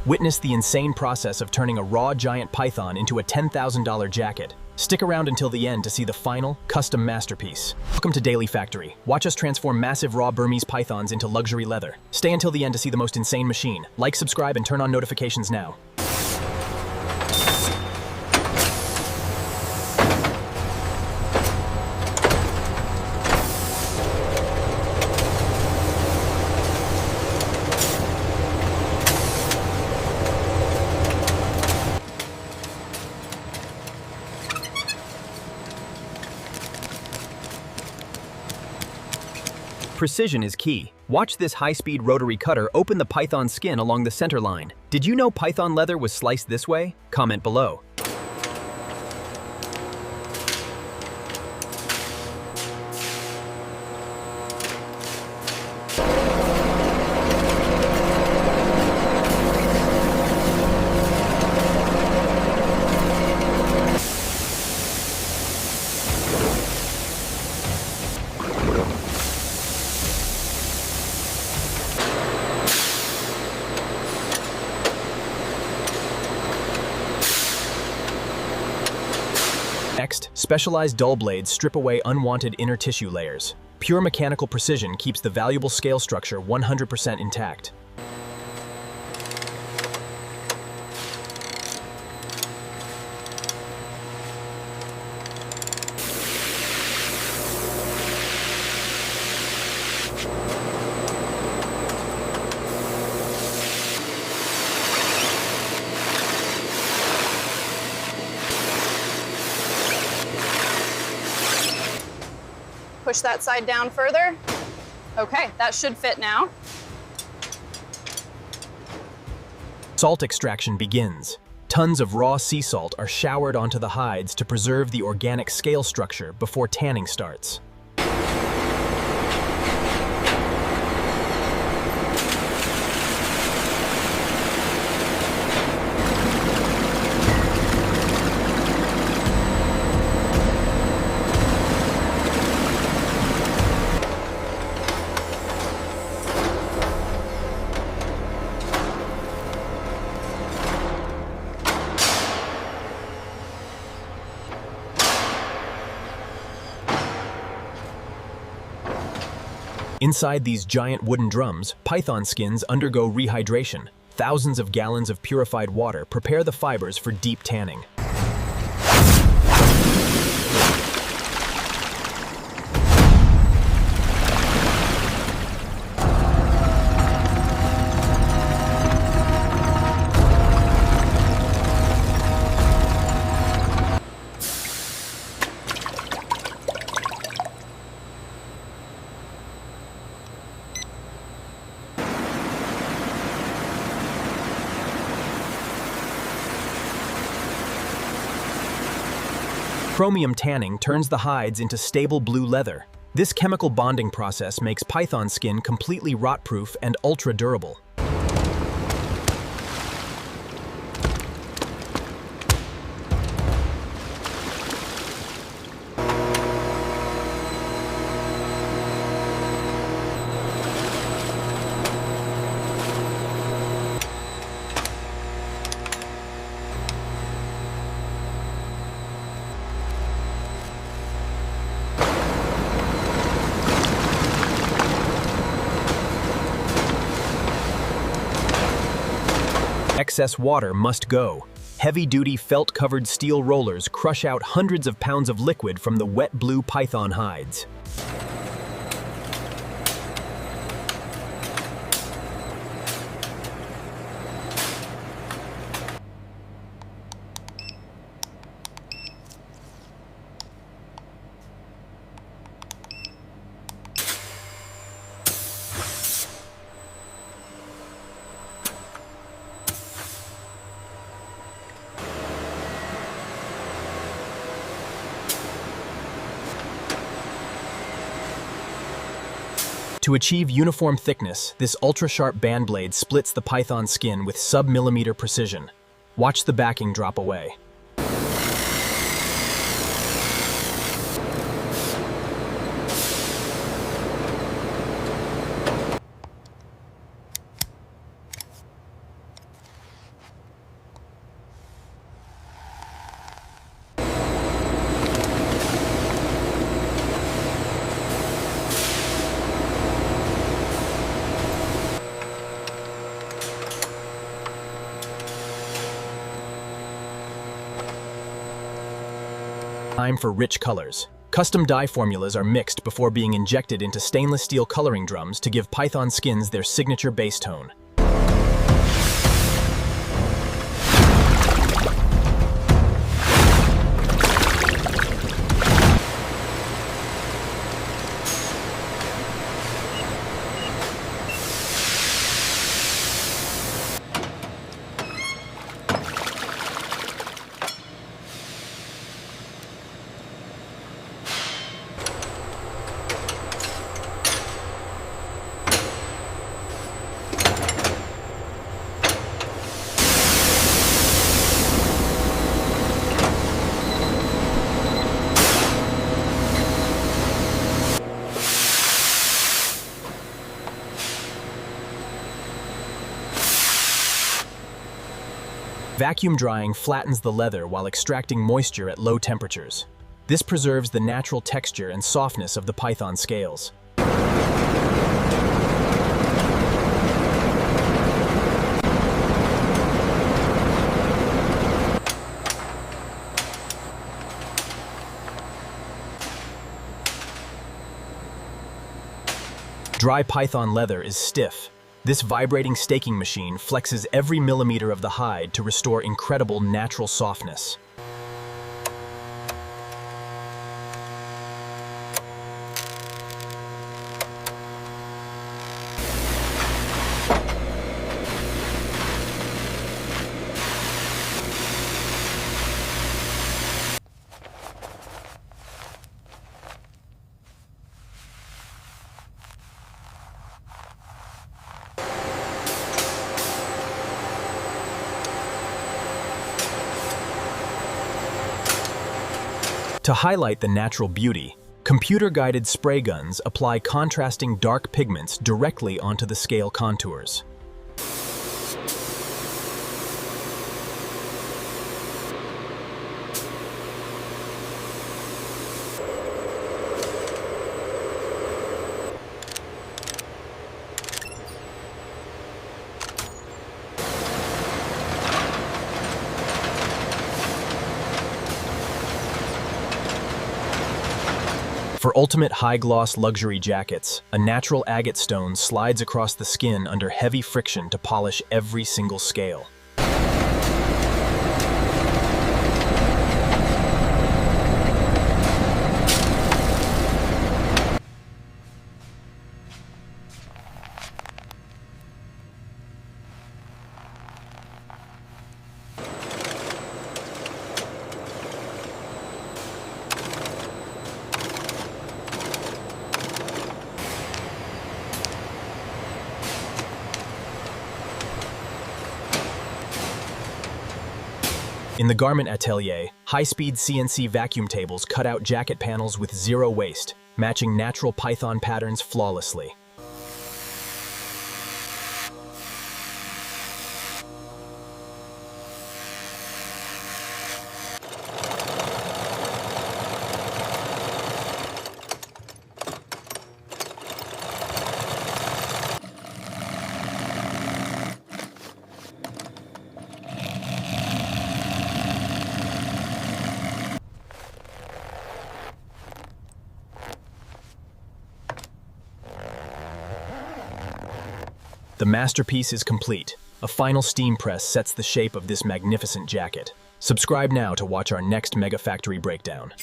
Witness the insane process of turning a raw giant python into a $10,000 jacket. Stick around until the end to see the final, custom masterpiece. Welcome to Daily Factory. Watch us transform massive raw Burmese pythons into luxury leather. Stay until the end to see the most insane machine. Like, subscribe, and turn on notifications now. Precision is key. Watch this high-speed rotary cutter open the python skin along the center line. Did you know python leather was sliced this way? Comment below. Next, specialized dull blades strip away unwanted inner tissue layers. Pure mechanical precision keeps the valuable scale structure 100% intact. Push that side down further. Okay, that should fit now. Salt extraction begins. Tons of raw sea salt are showered onto the hides to preserve the organic scale structure before tanning starts. Inside these giant wooden drums, python skins undergo rehydration. Thousands of gallons of purified water prepare the fibers for deep tanning. Chromium tanning turns the hides into stable blue leather. This chemical bonding process makes python skin completely rot-proof and ultra-durable. Excess water must go. Heavy-duty felt-covered steel rollers crush out hundreds of pounds of liquid from the wet blue python hides. To achieve uniform thickness, this ultra-sharp band blade splits the python skin with sub-millimeter precision. Watch the backing drop away. Time for rich colors. Custom dye formulas are mixed before being injected into stainless steel coloring drums to give python skins their signature base tone. Vacuum drying flattens the leather while extracting moisture at low temperatures. This preserves the natural texture and softness of the python scales. Dry python leather is stiff. This vibrating staking machine flexes every millimeter of the hide to restore incredible natural softness. To highlight the natural beauty, computer-guided spray guns apply contrasting dark pigments directly onto the scale contours. For ultimate high-gloss luxury jackets, a natural agate stone slides across the skin under heavy friction to polish every single scale. In the garment atelier, high-speed CNC vacuum tables cut out jacket panels with zero waste, matching natural python patterns flawlessly. The masterpiece is complete. A final steam press sets the shape of this magnificent jacket. Subscribe now to watch our next Mega Factory breakdown.